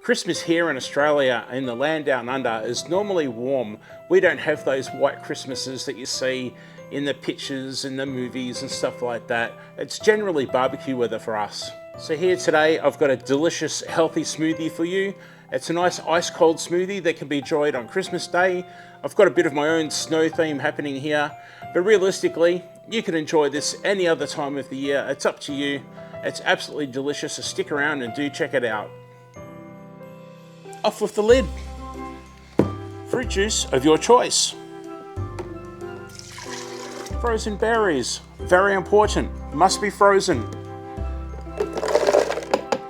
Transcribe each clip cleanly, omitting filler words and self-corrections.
Christmas here in Australia, in the land down under, is normally warm. We don't have those white Christmases that you see in the pictures and the movies and stuff like that. It's generally barbecue weather for us. So here today I've got a delicious healthy smoothie for you. It's a nice ice cold smoothie that can be enjoyed on Christmas Day. I've got a bit of my own snow theme happening here, but realistically you can enjoy this any other time of the year. It's up to you. It's absolutely delicious, so stick around and do check it out. Off with the lid. Fruit juice of your choice. Frozen berries, very important, must be frozen.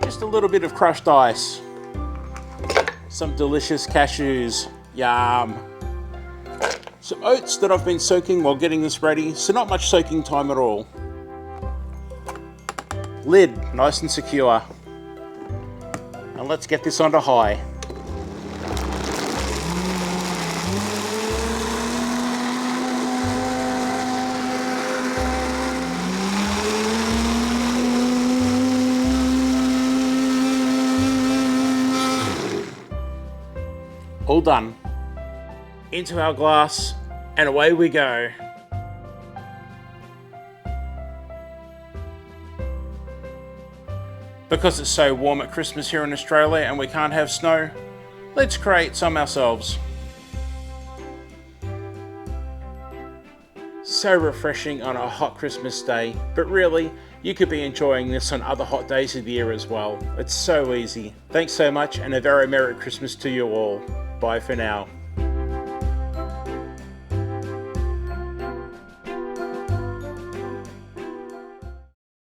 Just a little bit of crushed ice. Some delicious cashews, yum. Some oats that I've been soaking while getting this ready, so not much soaking time at all. Lid, nice and secure. And let's get this onto high. All done. Into our glass, and away we go. Because it's so warm at Christmas here in Australia and we can't have snow, let's create some ourselves. So refreshing on a hot Christmas day, but really, you could be enjoying this on other hot days of the year as well. It's so easy. Thanks so much and a very Merry Christmas to you all. Bye for now.